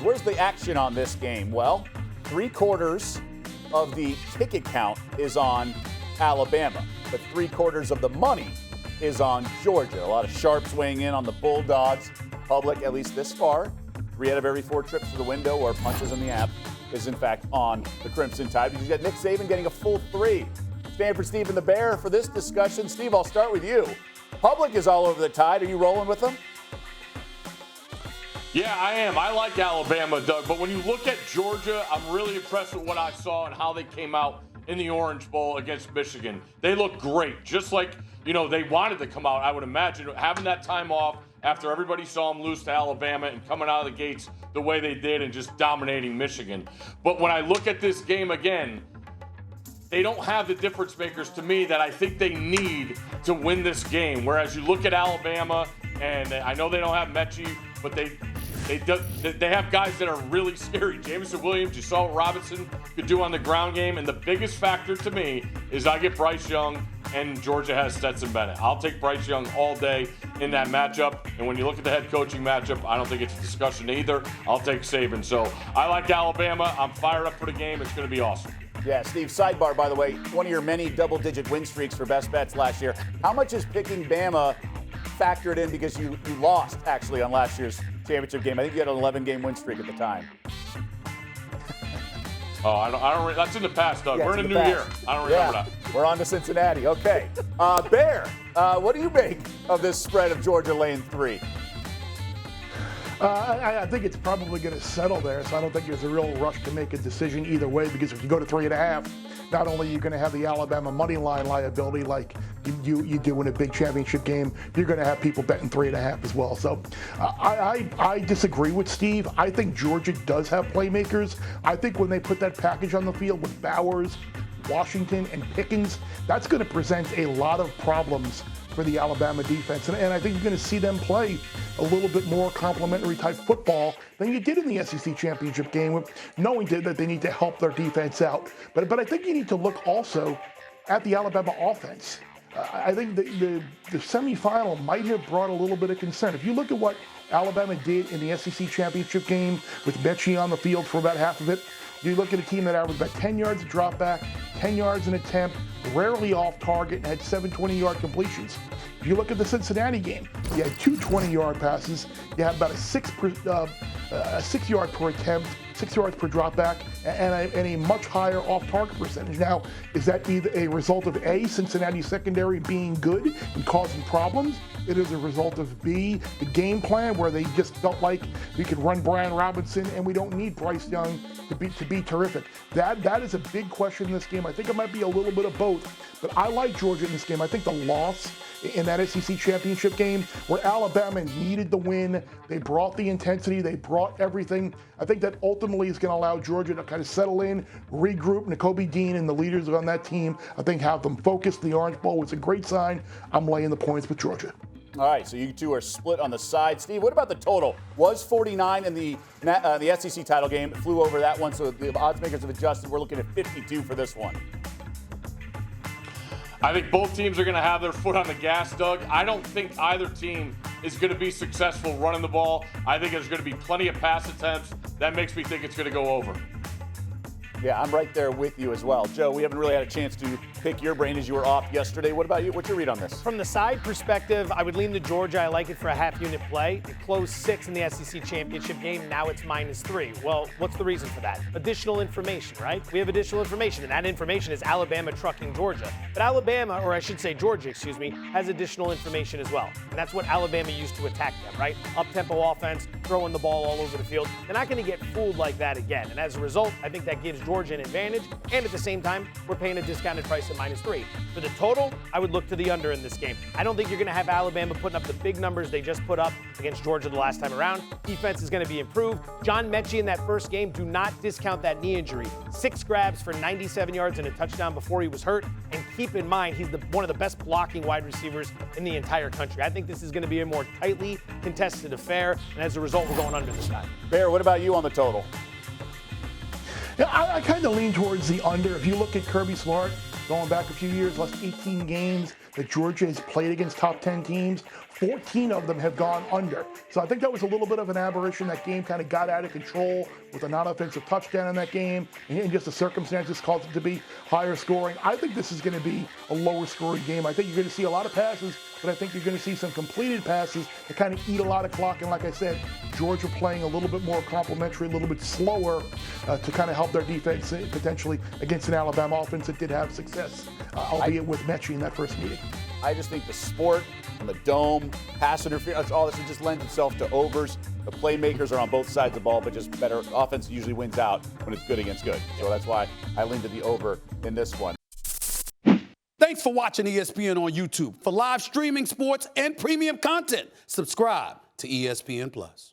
Where's the action on this game? Well, 3/4 of the ticket count is on Alabama, but 3/4 of the money is on Georgia. A lot of sharps weighing in on the Bulldogs. Public, at least this far, 3 out of every 4 trips to the window or punches in the app is in fact on the Crimson Tide. You got Nick Saban getting a full 3. Stanford Steve and the Bear for this discussion. Steve, I'll start with you. Public is all over the Tide. Are you rolling with them? Yeah, I am. I like Alabama, Doug. But when you look at Georgia, I'm really impressed with what I saw and how they came out in the Orange Bowl against Michigan. They look great, just like, they wanted to come out, I would imagine, having that time off after everybody saw them lose to Alabama and coming out of the gates the way they did and just dominating Michigan. But when I look at this game again, they don't have the difference makers to me that I think they need to win this game. Whereas you look at Alabama, and I know they don't have Mechie, but they have guys that are really scary. Jameson Williams, you saw what Robinson could do on the ground game. And the biggest factor to me is I get Bryce Young, and Georgia has Stetson Bennett. I'll take Bryce Young all day in that matchup. And when you look at the head coaching matchup, I don't think it's a discussion either. I'll take Saban. So I like Alabama. I'm fired up for the game. It's going to be awesome. Yeah, Steve, sidebar, by the way, one of your many double-digit win streaks for best bets last year. How much is picking Bama factored in because you lost, actually, on last year's championship game? I think you had an 11-game win streak at the time. Oh, I don't. That's in the past, Doug. Yeah, we're in a new year. I don't remember that. We're on to Cincinnati. Okay. Bear, what do you make of this spread of Georgia laying 3? I think it's probably going to settle there, so I don't think there's a real rush to make a decision either way, because if you go to 3.5, not only are you going to have the Alabama money line liability like you do in a big championship game, you're going to have people betting 3.5 as well. So I disagree with Steve. I think Georgia does have playmakers. I think when they put that package on the field with Bowers, Washington, and Pickens, that's going to present a lot of problems for the Alabama defense. And I think you're going to see them play a little bit more complementary type football than you did in the SEC championship game, knowing that they need to help their defense out. But I think you need to look also at the Alabama offense. I think the semifinal might have brought a little bit of concern. If you look at what Alabama did in the SEC championship game with Mechie on the field for about half of it, you look at a team that averaged about 10 yards of drop back, 10 yards an attempt, rarely off target, and had 7 20-yard completions. If you look at the Cincinnati game, you had 2 20-yard passes. You had about a 6 yard per attempt, 6 yards per drop back, and a much higher off-target percentage. Now, is that either a result of A, Cincinnati's secondary being good and causing problems? It is a result of B, the game plan where they just felt like we could run Brian Robinson and we don't need Bryce Young to be terrific. That is a big question in this game. I think it might be a little bit of both, but I like Georgia in this game. I think the loss in that SEC championship game where Alabama needed the win, they brought the intensity, they brought everything. I think that ultimately is going to allow Georgia to kind of settle in, regroup. Nakobe Dean and the leaders on that team, I think, have them focused. The Orange Bowl was a great sign. I'm laying the points with Georgia. All right, so you two are split on the side. Steve, what about the total? Was 49 in the SEC title game. It flew over that one, so the odds makers have adjusted. We're looking at 52 for this one. I think both teams are going to have their foot on the gas, Doug. I don't think either team is going to be successful running the ball. I think there's going to be plenty of pass attempts. That makes me think it's going to go over. Yeah, I'm right there with you as well. Joe, we haven't really had a chance to pick your brain as you were off yesterday. What about you? What's your read on this? From the side perspective, I would lean to Georgia. I like it for a half-unit play. It closed 6 in the SEC championship game. Now it's -3. Well, what's the reason for that? Additional information, right? We have additional information, and that information is Alabama trucking Georgia. But Alabama, or I should say Georgia, has additional information as well. And that's what Alabama used to attack them, right? Up-tempo offense, throwing the ball all over the field. They're not going to get fooled like that again. And as a result, I think that gives Georgia an advantage. And at the same time, we're paying a discounted price at -3. For the total, I would look to the under in this game. I don't think you're going to have Alabama putting up the big numbers they just put up against Georgia the last time around. Defense is going to be improved. John Mechie in that first game, do not discount that knee injury. 6 grabs for 97 yards and a touchdown before he was hurt. And keep in mind, he's one of the best blocking wide receivers in the entire country. I think this is going to be a more tightly contested affair. And as a result, we're going under this time. Bear, what about you on the total? Yeah, I kind of lean towards the under. If you look at Kirby Smart, going back a few years, last 18 games, that Georgia has played against top 10 teams, 14 of them have gone under. So I think that was a little bit of an aberration. That game kind of got out of control with a non-offensive touchdown in that game, and just the circumstances caused it to be higher scoring. I think this is going to be a lower scoring game. I think you're going to see a lot of passes, but I think you're going to see some completed passes that kind of eat a lot of clock. And like I said, Georgia playing a little bit more complimentary, a little bit slower to kind of help their defense potentially against an Alabama offense that did have success, albeit with Mechie in that first meeting. I just think the sport and the dome, pass interference, all this, it just lends itself to overs. The playmakers are on both sides of the ball, but just better. Offense usually wins out when it's good against good. So that's why I lean to the over in this one. Thanks for watching ESPN on YouTube. For live streaming sports and premium content, subscribe to ESPN+.